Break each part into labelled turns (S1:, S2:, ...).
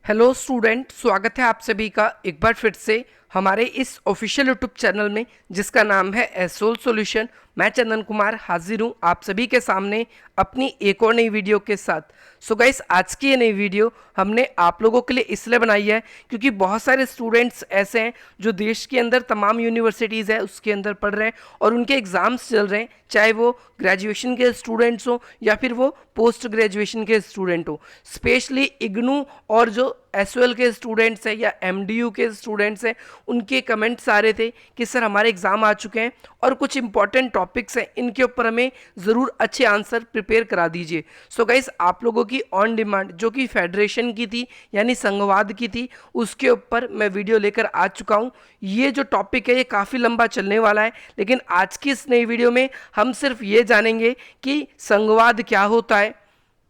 S1: Hello student, स्वागत है आप सभी का एक बार फिर से हमारे इस ऑफिशियल यूट्यूब चैनल में जिसका नाम है एसोल सॉल्यूशन। मैं चंदन कुमार हाजिर हूँ आप सभी के सामने अपनी एक और नई वीडियो के साथ। सो गाइस, आज की ये नई वीडियो हमने आप लोगों के लिए इसलिए बनाई है क्योंकि बहुत सारे स्टूडेंट्स ऐसे हैं जो देश के अंदर तमाम यूनिवर्सिटीज़ है उसके अंदर पढ़ रहे हैं और उनके एग्ज़ाम्स चल रहे हैं, चाहे वो ग्रेजुएशन के स्टूडेंट्स हो या फिर वो पोस्ट ग्रेजुएशन के स्टूडेंट हो। स्पेशली इग्नू और जो एसओएल के स्टूडेंट्स हैं या एमडीयू के स्टूडेंट्स हैं, उनके कमेंट्स आ रहे थे कि सर हमारे एग्ज़ाम आ चुके हैं और कुछ इंपॉर्टेंट टॉपिक्स हैं, इनके ऊपर हमें ज़रूर अच्छे आंसर प्रिपेयर करा दीजिए। सो गाइस, आप लोगों की ऑन डिमांड जो कि फेडरेशन की थी यानी संघवाद की थी, उसके ऊपर मैं वीडियो लेकर आ चुका हूँ। ये जो टॉपिक है ये काफ़ी लंबा चलने वाला है, लेकिन आज की इस नई वीडियो में हम सिर्फ ये जानेंगे कि संघवाद क्या होता है,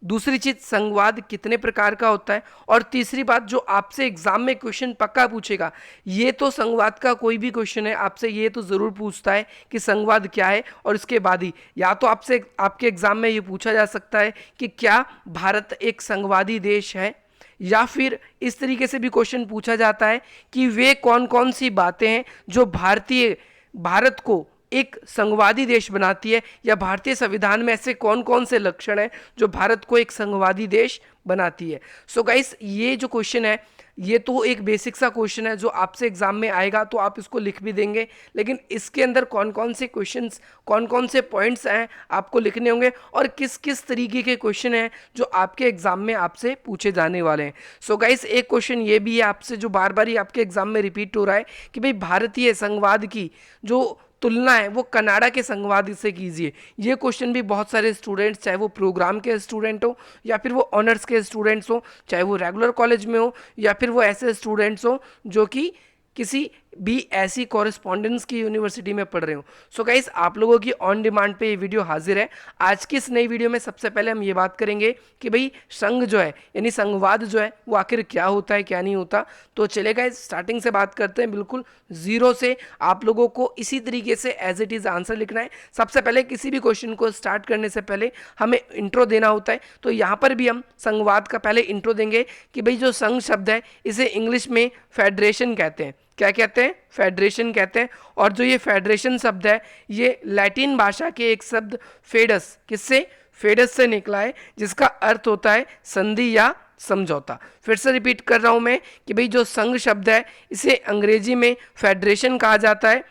S1: दूसरी चीज संवाद कितने प्रकार का होता है, और तीसरी बात जो आपसे एग्जाम में क्वेश्चन पक्का पूछेगा, ये तो संवाद का कोई भी क्वेश्चन है आपसे ये तो ज़रूर पूछता है कि संवाद क्या है। और इसके बाद ही या तो आपसे आपके एग्जाम में ये पूछा जा सकता है कि क्या भारत एक संघवादी देश है, या फिर इस तरीके से भी क्वेश्चन पूछा जाता है कि वे कौन कौन सी बातें हैं जो भारत को एक संघवादी देश बनाती है, या भारतीय संविधान में ऐसे कौन कौन से लक्षण हैं जो भारत को एक संघवादी देश बनाती है। सो गाइस, ये जो क्वेश्चन है ये तो एक बेसिक सा क्वेश्चन है जो आपसे एग्जाम में आएगा तो आप इसको लिख भी देंगे, लेकिन इसके अंदर कौन कौन से क्वेश्चंस, कौन कौन से पॉइंट्स हैं आपको लिखने होंगे और किस किस तरीके के क्वेश्चन हैं जो आपके एग्जाम में आपसे पूछे जाने वाले हैं। सो गाइस, एक क्वेश्चन ये भी है आपसे जो बार बार ही आपके एग्जाम में रिपीट हो रहा है कि भाई भारतीय संघवाद की जो तुलना है वो कनाडा के संघवाद से कीजिए। ये क्वेश्चन भी बहुत सारे स्टूडेंट्स, चाहे वो प्रोग्राम के स्टूडेंट हो या फिर वो ऑनर्स के स्टूडेंट्स हो, चाहे वो रेगुलर कॉलेज में हो या फिर वो ऐसे स्टूडेंट्स हो जो कि किसी भी ऐसी कॉरेस्पॉन्डेंस की यूनिवर्सिटी में पढ़ रहे हो। सो गाइस, आप लोगों की ऑन डिमांड पे ये वीडियो हाजिर है। आज की इस नई वीडियो में सबसे पहले हम ये बात करेंगे कि भाई संघ जो है यानी संघवाद जो है वो आखिर क्या होता है क्या नहीं होता। तो चले गाइस, स्टार्टिंग से बात करते हैं, बिल्कुल जीरो से। आप लोगों को इसी तरीके से एज इट इज़ आंसर लिखना है। सबसे पहले किसी भी क्वेश्चन को स्टार्ट करने से पहले हमें इंट्रो देना होता है, तो यहाँ पर भी हम संघवाद का पहले इंट्रो देंगे कि भाई जो संघ शब्द है इसे इंग्लिश में फेडरेशन कहते हैं। क्या कहते हैं? फेडरेशन कहते हैं। और जो ये फेडरेशन शब्द है ये लैटिन भाषा के एक शब्द फेडस, किससे? फेडस से निकला है, जिसका अर्थ होता है संधि या समझौता। फिर से रिपीट कर रहा हूं मैं कि भाई जो संघ शब्द है इसे अंग्रेजी में फेडरेशन कहा जाता है,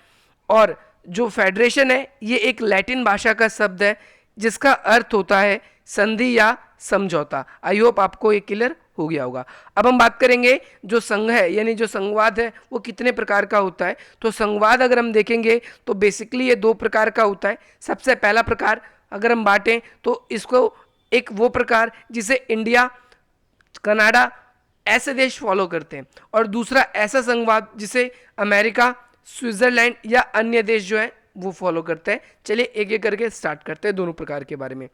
S1: और जो फेडरेशन है ये एक लैटिन भाषा का शब्द है जिसका अर्थ होता है संधि या समझौता। आई होप आपको ये क्लियर हो गया होगा। अब हम बात करेंगे जो संघ है यानी जो संघवाद है वो कितने प्रकार का होता है। तो संघवाद अगर हम देखेंगे तो बेसिकली ये दो प्रकार का होता है। सबसे पहला प्रकार अगर हम बांटें तो इसको एक वो प्रकार जिसे इंडिया, कनाडा ऐसे देश फॉलो करते हैं, और दूसरा ऐसा संघवाद जिसे अमेरिका, स्विट्जरलैंड या अन्य देश जो है वो फॉलो करते हैं। चलिए एक एक करके स्टार्ट करते हैं दोनों प्रकार के बारे में।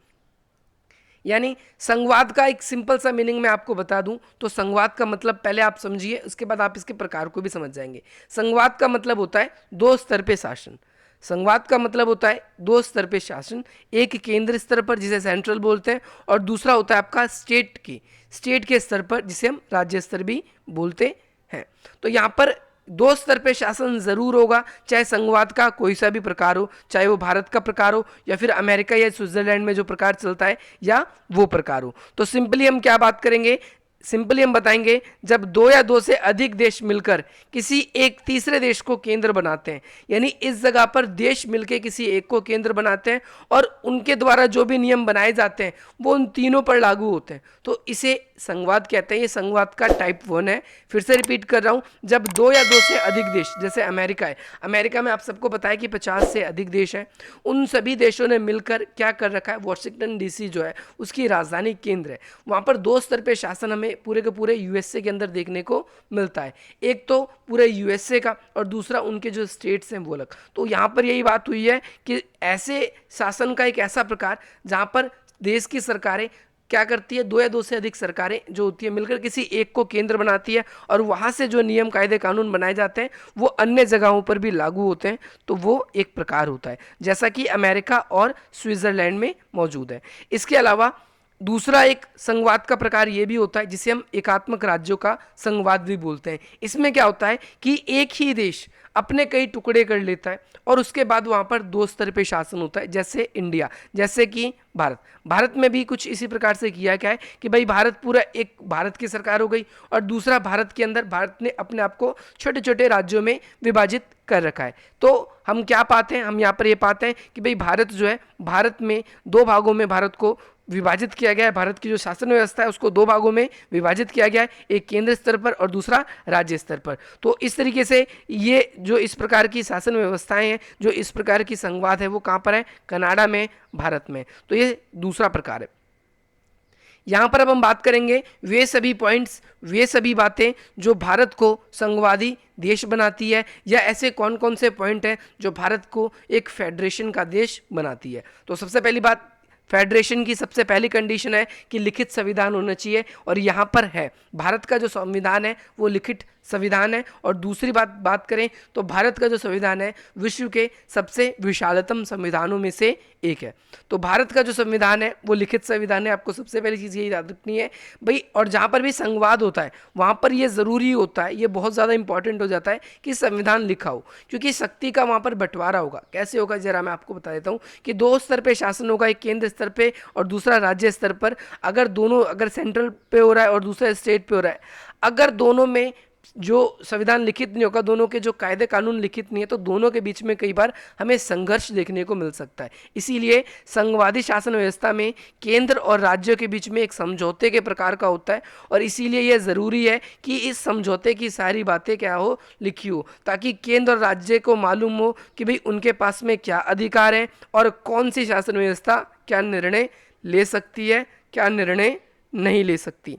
S1: यानी संघवाद का एक सिंपल सा मीनिंग मैं आपको बता दूं तो संघवाद का मतलब पहले आप समझिए, उसके बाद आप इसके प्रकार को भी समझ जाएंगे। संघवाद का मतलब होता है दो स्तर पे शासन। संघवाद का मतलब होता है दो स्तर पे शासन, एक केंद्र स्तर पर जिसे सेंट्रल बोलते हैं, और दूसरा होता है आपका स्टेट के स्तर पर जिसे हम राज्य स्तर भी बोलते हैं। तो यहाँ पर दो स्तर पे शासन जरूर होगा, चाहे संघवाद का कोई सा भी प्रकार हो, चाहे वो भारत का प्रकार हो या फिर अमेरिका या स्विट्जरलैंड में जो प्रकार चलता है या वो प्रकार हो। तो सिंपली हम क्या बात करेंगे, सिंपली हम बताएंगे जब दो या दो से अधिक देश मिलकर किसी एक तीसरे देश को केंद्र बनाते हैं, यानी इस जगह पर देश मिलकर किसी एक को केंद्र बनाते हैं और उनके द्वारा जो भी नियम बनाए जाते हैं वो उन तीनों पर लागू होते हैं, तो इसे संघवाद कहते हैं। ये संघवाद का टाइप 1 है। फिर से रिपीट कर रहा हूं, जब दो या दो से अधिक देश, जैसे अमेरिका है, अमेरिका में आप सबको पता है कि 50 से अधिक देश हैं, उन सभी देशों ने मिलकर क्या कर रखा है, वॉशिंगटन डीसी जो है उसकी राजधानी केंद्र है, वहां पर दो स्तर पे शासन हमें पूरे के पूरे यूएसए के अंदर देखने को मिलता है। एक तो पूरे यूएसए का और दूसरा उनके जो स्टेट्स हैं वो अलग। तो यहाँ पर यही बात हुई है कि ऐसे शासन का एक ऐसा प्रकार जहाँ पर देश की सरकारें क्या करती है, दो या दो से अधिक सरकारें जो होती है मिलकर किसी एक को केंद्र बनाती है, और वहाँ से जो नियम कायदे कानून बनाए जाते हैं वो अन्य जगहों पर भी लागू होते हैं। तो वो एक प्रकार होता है जैसा कि अमेरिका और स्विट्जरलैंड में मौजूद है। इसके अलावा दूसरा एक संघवाद का प्रकार ये भी होता है जिसे हम एकात्मक राज्यों का संघवाद भी बोलते हैं। इसमें क्या होता है कि एक ही देश अपने कई टुकड़े कर लेता है और उसके बाद वहाँ पर दो स्तर पे शासन होता है, जैसे इंडिया, जैसे कि भारत में भी कुछ इसी प्रकार से किया क्या है कि भाई भारत पूरा एक भारत की सरकार हो गई और दूसरा भारत के अंदर भारत ने अपने आप को छोटे छोटे राज्यों में विभाजित कर रखा है। तो हम क्या पाते हैं, हम यहाँ पर ये पाते हैं कि भाई भारत जो है, भारत में दो भागों में भारत को विभाजित किया गया है। भारत की जो शासन व्यवस्था है उसको दो भागों में विभाजित किया गया है, एक केंद्र स्तर पर और दूसरा राज्य स्तर पर। तो इस तरीके से ये जो इस प्रकार की शासन व्यवस्थाएं हैं, जो इस प्रकार की संघवाद है, वो कहाँ पर है, कनाडा में, भारत में। तो ये दूसरा प्रकार है। यहाँ पर अब हम बात करेंगे वे सभी पॉइंट्स, वे सभी बातें जो भारत को संघवादी देश बनाती है, या ऐसे कौन कौन से पॉइंट हैं जो भारत को एक फेडरेशन का देश बनाती है। तो सबसे पहली बात, फेडरेशन की सबसे पहली कंडीशन है कि लिखित संविधान होना चाहिए, और यहाँ पर है भारत का जो संविधान है वो लिखित संविधान है। और दूसरी बात करें तो भारत का जो संविधान है विश्व के सबसे विशालतम संविधानों में से एक है। तो भारत का जो संविधान है वो लिखित संविधान है, आपको सबसे पहली चीज़ ये याद रखनी है भाई। और जहाँ पर भी संवाद होता है वहाँ पर ये ज़रूरी होता है, ये बहुत ज़्यादा इंपॉर्टेंट हो जाता है कि संविधान लिखा हो, क्योंकि शक्ति का वहाँ पर बंटवारा होगा। कैसे होगा जरा मैं आपको बता देता हूँ कि दो स्तर पर शासन होगा, एक केंद्र स्तर पर और दूसरा राज्य स्तर पर। अगर सेंट्रल पे हो रहा है और दूसरा स्टेट पे हो रहा है, अगर दोनों में जो संविधान लिखित नहीं होगा, दोनों के जो कायदे कानून लिखित नहीं है, तो दोनों के बीच में कई बार हमें संघर्ष देखने को मिल सकता है। इसीलिए संघवादी शासन व्यवस्था में केंद्र और राज्यों के बीच में एक समझौते के प्रकार का होता है, और इसीलिए यह ज़रूरी है कि इस समझौते की सारी बातें क्या हो, लिखी हो, ताकि केंद्र और राज्य को मालूम हो कि भाई उनके पास में क्या अधिकार है और कौन सी शासन व्यवस्था क्या निर्णय ले सकती है, क्या निर्णय नहीं ले सकती।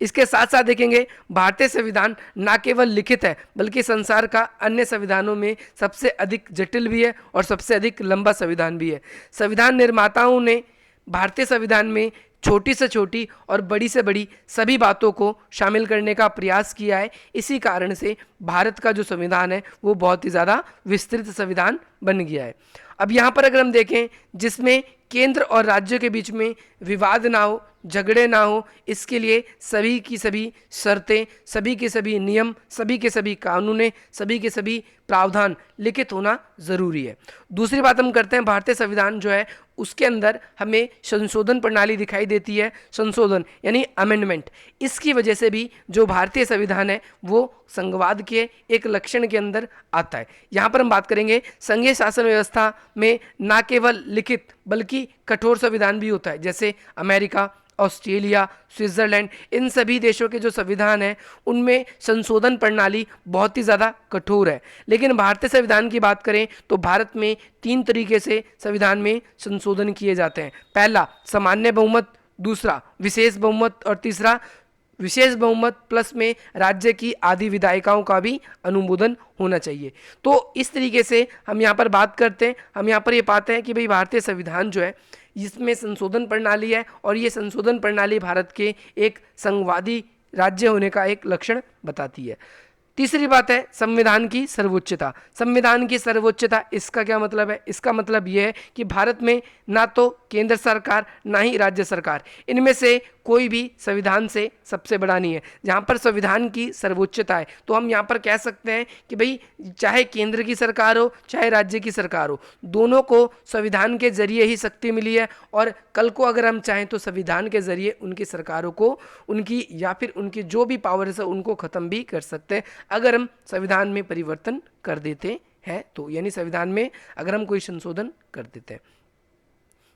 S1: इसके साथ साथ देखेंगे भारतीय संविधान न केवल लिखित है बल्कि संसार का अन्य संविधानों में सबसे अधिक जटिल भी है और सबसे अधिक लंबा संविधान भी है। संविधान निर्माताओं ने भारतीय संविधान में छोटी से छोटी और बड़ी से बड़ी सभी बातों को शामिल करने का प्रयास किया है। इसी कारण से भारत का जो संविधान है वो बहुत ही ज़्यादा विस्तृत संविधान बन गया है। अब यहाँ पर अगर हम देखें, जिसमें केंद्र और राज्यों के बीच में विवाद ना हो, झगड़े ना हो, इसके लिए सभी की सभी शर्तें, सभी के सभी नियम, सभी के सभी कानूनें, सभी के सभी प्रावधान लिखित होना ज़रूरी है। दूसरी बात हम करते हैं, भारतीय संविधान जो है उसके अंदर हमें संशोधन प्रणाली दिखाई देती है। संशोधन यानी अमेंडमेंट। इसकी वजह से भी जो भारतीय संविधान है वो संघवाद के एक लक्षण के अंदर आता है। यहाँ पर हम बात करेंगे संघीय शासन व्यवस्था में न केवल लिखित बल्कि कठोर संविधान भी होता है, जैसे अमेरिका, ऑस्ट्रेलिया, स्विट्ज़रलैंड, इन सभी देशों के जो संविधान हैं उनमें संशोधन प्रणाली बहुत ही ज़्यादा कठोर है। लेकिन भारतीय संविधान की बात करें तो भारत में 3 तरीके से संविधान में संशोधन किए जाते हैं। पहला सामान्य बहुमत, दूसरा विशेष बहुमत और तीसरा विशेष बहुमत प्लस में राज्य की आधी विधायिकाओं का भी अनुमोदन होना चाहिए। तो इस तरीके से हम यहाँ पर बात करते हैं, हम यहाँ पर ये पाते हैं कि भाई भारतीय संविधान जो है इसमें संशोधन प्रणाली है, और ये संशोधन प्रणाली भारत के एक संघवादी राज्य होने का एक लक्षण बताती है। तीसरी बात है संविधान की सर्वोच्चता। संविधान की सर्वोच्चता, इसका क्या मतलब है? इसका मतलब यह है कि भारत में ना तो केंद्र सरकार ना ही राज्य सरकार, इनमें से कोई भी संविधान से सबसे बड़ा नहीं है। जहाँ पर संविधान की सर्वोच्चता है तो हम यहाँ पर कह सकते हैं कि भाई चाहे केंद्र की सरकार हो चाहे राज्य की सरकार हो, दोनों को संविधान के जरिए ही शक्ति मिली है, और कल को अगर हम चाहें तो संविधान के जरिए उनकी सरकारों को, उनकी या फिर उनकी जो भी पावर्स है उनको ख़त्म भी कर सकते हैं अगर हम संविधान में परिवर्तन कर देते हैं तो, यानी संविधान में अगर हम कोई संशोधन कर देते हैं।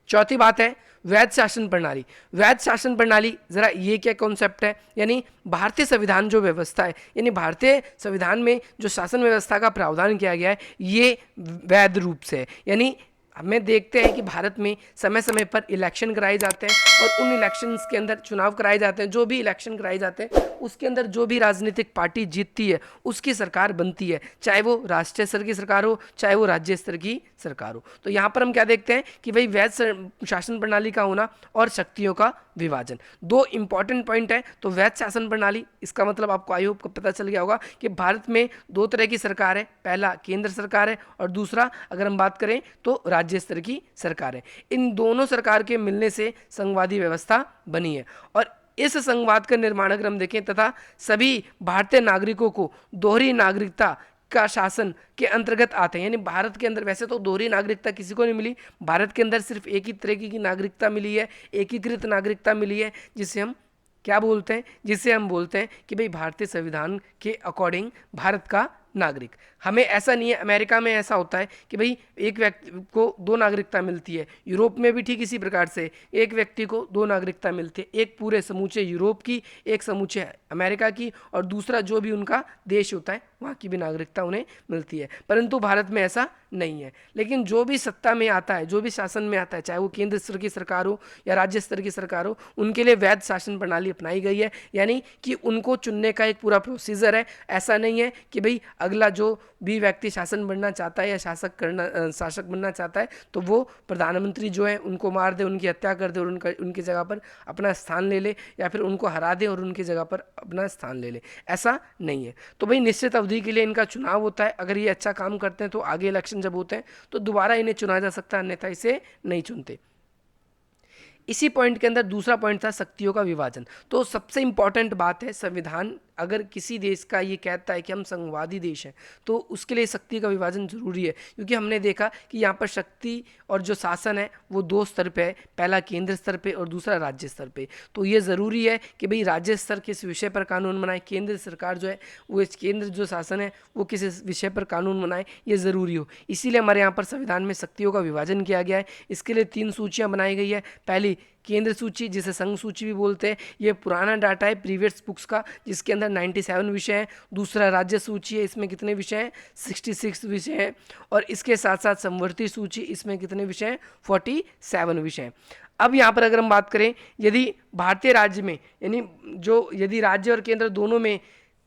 S1: चौथी बात है वैध शासन प्रणाली। वैध शासन प्रणाली, जरा ये क्या कॉन्सेप्ट है? यानी भारतीय संविधान जो व्यवस्था है, यानी भारतीय संविधान में जो शासन व्यवस्था का प्रावधान किया गया है ये वैध रूप से है। यानी हमें देखते हैं कि भारत में समय समय पर इलेक्शन कराए जाते हैं और उन इलेक्शंस के अंदर चुनाव कराए जाते हैं। जो भी इलेक्शन कराए जाते हैं उसके अंदर जो भी राजनीतिक पार्टी जीतती है उसकी सरकार बनती है, चाहे वो राष्ट्रीय स्तर की सरकार हो चाहे वो राज्य स्तर की सरकार हो। तो यहाँ पर हम क्या देखते हैं कि भाई वैध शासन प्रणाली का होना और शक्तियों का विभाजन, दो इंपॉर्टेंट पॉइंट है। तो वैध शासन प्रणाली, इसका मतलब आपको आई होप को पता चल गया होगा कि भारत में दो तरह की सरकार है, पहला केंद्र सरकार है और दूसरा अगर हम बात करें तो राज्य राज्य स्तर की सरकार है। इन दोनों सरकार के मिलने से संघवादी व्यवस्था बनी है और इस संघवाद का निर्माण अगर हम देखें तथा सभी भारतीय नागरिकों को दोहरी नागरिकता का शासन के अंतर्गत आते हैं। यानी भारत के अंदर वैसे तो दोहरी नागरिकता किसी को नहीं मिली, भारत के अंदर सिर्फ एक ही तरह की नागरिकता मिली है, एकीकृत नागरिकता मिली है, जिसे हम क्या बोलते हैं, जिसे हम बोलते हैं कि भाई भारतीय संविधान के अकॉर्डिंग भारत का नागरिक। हमें ऐसा नहीं है, अमेरिका में ऐसा होता है कि भाई एक व्यक्ति को दो नागरिकता मिलती है, यूरोप में भी ठीक इसी प्रकार से एक व्यक्ति को दो नागरिकता मिलती है, एक पूरे समूचे यूरोप की, एक समूचे अमेरिका की और दूसरा जो भी उनका देश होता है वहाँ की भी नागरिकता उन्हें मिलती है। परंतु भारत में ऐसा नहीं है। लेकिन जो भी सत्ता में आता है, जो भी शासन में आता है, चाहे वो केंद्र स्तर की सरकार हो या राज्य स्तर की सरकार हो, उनके लिए वैध शासन प्रणाली अपनाई गई है। यानी कि उनको चुनने का एक पूरा प्रोसीजर है। ऐसा नहीं है कि भाई अगला जो भी व्यक्ति शासन बनना चाहता है या शासक बनना चाहता है तो वो प्रधानमंत्री जो है उनको मार दे, उनकी हत्या कर दे और उनकी जगह पर अपना स्थान ले ले, या फिर उनको हरा दे और उनकी जगह पर अपना स्थान ले ले। ऐसा नहीं है। तो भाई निश्चित अवधि के लिए इनका चुनाव होता है। अगर ये अच्छा काम करते हैं तो आगे इलेक्शन जब होते हैं तो दोबारा इन्हें चुना जा सकता है, अन्यथा इसे नहीं चुनते। इसी पॉइंट के अंदर दूसरा पॉइंट था शक्तियों का विभाजन। तो सबसे इंपॉर्टेंट बात है, संविधान अगर किसी देश का ये कहता है कि हम संघवादी देश हैं तो उसके लिए शक्ति का विभाजन जरूरी है, क्योंकि हमने देखा कि यहाँ पर शक्ति और जो शासन है वो दो स्तर पे है, पहला केंद्र स्तर पे और दूसरा राज्य स्तर पे। तो ये ज़रूरी है कि भाई राज्य स्तर किस विषय पर कानून बनाए, केंद्र सरकार जो है वो इस केंद्र जो शासन है वो किस विषय पर कानून बनाए, ये ज़रूरी हो। इसीलिए हमारे यहाँ पर संविधान में शक्तियों का विभाजन किया गया है। इसके लिए 3 सूचियाँ बनाई गई है। पहली केंद्र सूची, जिसे संघ सूची भी बोलते हैं, ये पुराना डाटा है प्रीवियस बुक्स का, जिसके अंदर 97 विषय हैं। दूसरा राज्य सूची है, इसमें कितने विषय हैं, 66 विषय हैं। और इसके साथ साथ समवर्ती सूची, इसमें कितने विषय हैं, 47 विषय हैं। अब यहाँ पर अगर हम बात करें, यदि भारतीय राज्य में यानी जो यदि राज्य और केंद्र दोनों में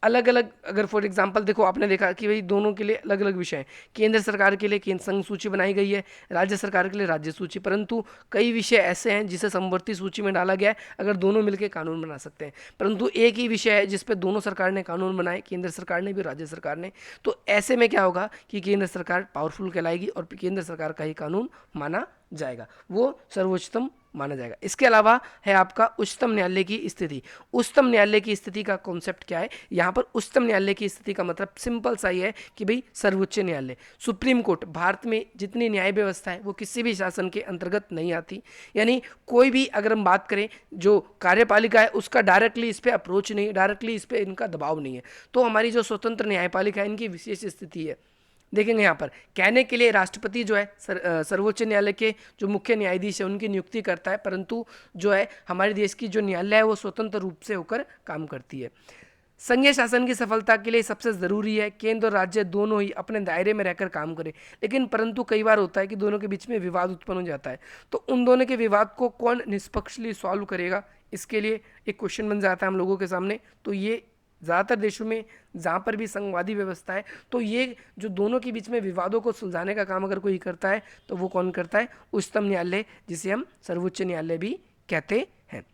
S1: अलग अलग, अगर फॉर एग्जांपल देखो, आपने देखा कि भाई दोनों के लिए अलग अलग विषय हैं। केंद्र सरकार के लिए केंद्र संघ सूची बनाई गई है, राज्य सरकार के लिए राज्य सूची, परंतु कई विषय ऐसे हैं जिसे समवर्ती सूची में डाला गया है। अगर दोनों मिलकर कानून बना सकते हैं, परंतु एक ही विषय है जिस पर दोनों सरकार ने कानून बनाए, केंद्र सरकार ने भी, राज्य सरकार ने। तो ऐसे में क्या होगा कि केंद्र सरकार पावरफुल कहलाएगी और केंद्र सरकार का ही कानून माना जाएगा, वो सर्वोच्चतम माना जाएगा। इसके अलावा है आपका उच्चतम न्यायालय की स्थिति। उच्चतम न्यायालय की स्थिति का कॉन्सेप्ट क्या है, यहाँ पर उच्चतम न्यायालय की स्थिति का मतलब सिंपल सा ही है कि भाई सर्वोच्च न्यायालय, सुप्रीम कोर्ट, भारत में जितनी न्याय व्यवस्था है वो किसी भी शासन के अंतर्गत नहीं आती। यानी कोई भी, अगर हम बात करें, जो कार्यपालिका है उसका डायरेक्टली इस पर अप्रोच नहीं, डायरेक्टली इस पर इनका दबाव नहीं है। तो हमारी जो स्वतंत्र न्यायपालिका है इनकी विशेष स्थिति है। देखेंगे यहाँ पर कहने के लिए राष्ट्रपति जो है सर्वोच्च न्यायालय के जो मुख्य न्यायाधीश है उनकी नियुक्ति करता है, परंतु जो है हमारे देश की जो न्यायालय है वो स्वतंत्र रूप से होकर काम करती है। संघीय शासन की सफलता के लिए सबसे ज़रूरी है केंद्र और राज्य दोनों ही अपने दायरे में रहकर काम करें। लेकिन परंतु कई बार होता है कि दोनों के बीच में विवाद उत्पन्न हो जाता है, तो उन दोनों के विवाद को कौन निष्पक्षली सॉल्व करेगा, इसके लिए एक क्वेश्चन बन जाता है हम लोगों के सामने। तो ये ज़्यादातर देशों में जहाँ पर भी संघवादी व्यवस्था है, तो ये जो दोनों के बीच में विवादों को सुलझाने का काम अगर कोई करता है तो वो कौन करता है, उच्चतम न्यायालय, जिसे हम सर्वोच्च न्यायालय भी कहते हैं।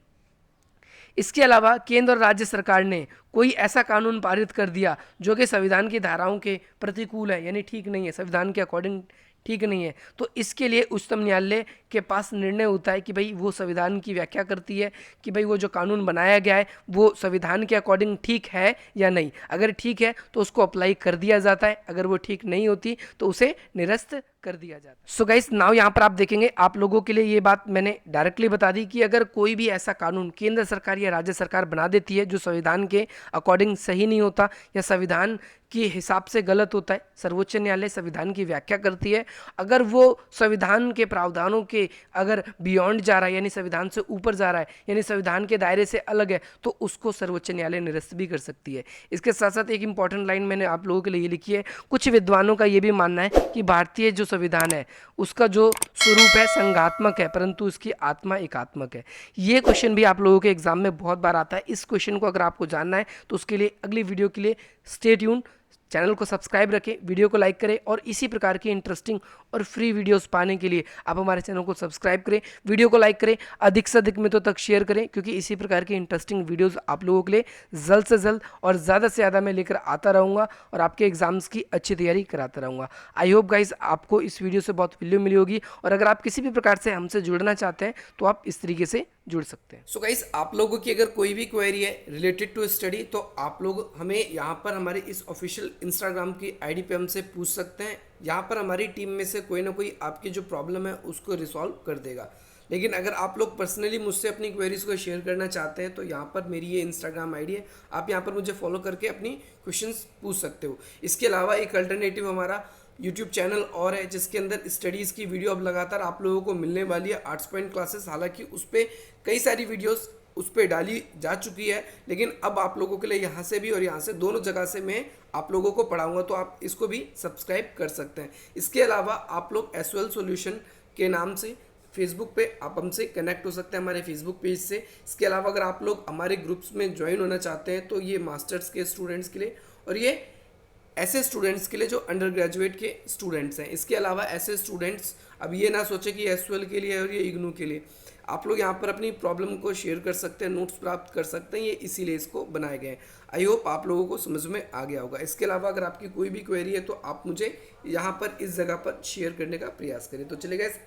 S1: इसके अलावा केंद्र और राज्य सरकार ने कोई ऐसा कानून पारित कर दिया जो कि संविधान की धाराओं के प्रतिकूल है, यानी ठीक नहीं है, संविधान के अकॉर्डिंग ठीक नहीं है, तो इसके लिए उच्चतम न्यायालय के पास निर्णय होता है कि भाई वो संविधान की व्याख्या करती है कि भाई वो जो कानून बनाया गया है वो संविधान के अकॉर्डिंग ठीक है या नहीं। अगर ठीक है तो उसको अप्लाई कर दिया जाता है, अगर वो ठीक नहीं होती तो उसे निरस्त कर दिया जाता है। सो गाइस, नाउ यहाँ पर आप देखेंगे, आप लोगों के लिए ये बात मैंने डायरेक्टली बता दी कि अगर कोई भी ऐसा कानून केंद्र सरकार या राज्य सरकार बना देती है जो संविधान के अकॉर्डिंग सही नहीं होता या संविधान के हिसाब से गलत होता है, सर्वोच्च न्यायालय संविधान की व्याख्या करती है, अगर वो संविधान के प्रावधानों के अगर बियॉन्ड जा रहा है, यानी संविधान से ऊपर जा रहा है, यानी संविधान के दायरे से अलग है, तो उसको सर्वोच्च न्यायालय निरस्त भी कर सकती है। इसके साथ साथ एक इंपॉर्टेंट लाइन मैंने आप लोगों के लिए ये लिखी है, कुछ विद्वानों का ये भी मानना है कि भारतीय जो संविधान है उसका जो स्वरूप है संघात्मक है, परंतु उसकी आत्मा एकात्मक है। ये क्वेश्चन भी आप लोगों के एग्जाम में बहुत बार आता है। इस क्वेश्चन को अगर आपको जानना है तो उसके लिए अगली वीडियो के लिए स्टे ट्यून, चैनल को सब्सक्राइब रखें, वीडियो को लाइक करें और इसी प्रकार की इंटरेस्टिंग और फ्री वीडियोस पाने के लिए आप हमारे चैनल को सब्सक्राइब करें, वीडियो को लाइक करें, अधिक से अधिक मित्रों तक शेयर करें, क्योंकि इसी प्रकार की इंटरेस्टिंग वीडियोस आप लोगों के लिए जल्द से जल्द और ज़्यादा से ज़्यादा मैं लेकर आता रहूँगा और आपके एग्जाम्स की अच्छी तैयारी कराता रहूँगा। आई होप गाइज आपको इस वीडियो से बहुत वैल्यू मिली होगी और अगर आप किसी भी प्रकार से हमसे जुड़ना चाहते हैं तो आप इस तरीके से जुड़ सकते हैं। सो गाइस, आप लोगों की अगर कोई भी क्वेरी है रिलेटेड टू स्टडी तो आप लोग हमें यहाँ पर हमारे इस ऑफिशियल इंस्टाग्राम की आईडी पे हमसे पूछ सकते हैं। यहाँ पर हमारी टीम में से कोई ना कोई आपकी जो प्रॉब्लम है उसको रिसॉल्व कर देगा। लेकिन अगर आप लोग पर्सनली मुझसे अपनी क्वेरीज को शेयर करना चाहते हैं तो यहाँ पर मेरी ये इंस्टाग्राम आईडी है, आप यहाँ पर मुझे फॉलो करके अपनी क्वेश्चंस पूछ सकते हो। इसके अलावा एक अल्टरनेटिव हमारा यूट्यूब चैनल और है जिसके अंदर स्टडीज़ की वीडियो अब लगातार आप लोगों को मिलने वाली है, आर्ट्स पॉइंट क्लासेस। हालांकि उस पर कई सारी वीडियोस उस पर डाली जा चुकी है, लेकिन अब आप लोगों के लिए यहाँ से भी और यहाँ से दोनों जगह से मैं आप लोगों को पढ़ाऊंगा, तो आप इसको भी सब्सक्राइब कर सकते हैं। इसके अलावा आप लोग एसओएल सॉल्यूशन के नाम से फेसबुक पे आप हमसे कनेक्ट हो सकते हैं हमारे फेसबुक पेज से। इसके अलावा अगर आप लोग हमारे ग्रुप्स में ज्वाइन होना चाहते हैं तो ये मास्टर्स के स्टूडेंट्स के लिए और ये ऐसे स्टूडेंट्स के लिए जो अंडर ग्रेजुएट के स्टूडेंट्स हैं। इसके अलावा ऐसे स्टूडेंट्स अब ये ना सोचे कि एसओएल के लिए और ये इग्नू के लिए, आप लोग यहाँ पर अपनी प्रॉब्लम को शेयर कर सकते हैं, नोट्स प्राप्त कर सकते हैं, ये इसीलिए इसको बनाए गए हैं। आई होप आप लोगों को समझ में आ गया होगा। इसके अलावा अगर आपकी कोई भी क्वेरी है तो आप मुझे यहाँ पर इस जगह पर शेयर करने का प्रयास करें। तो चलिए गाइस,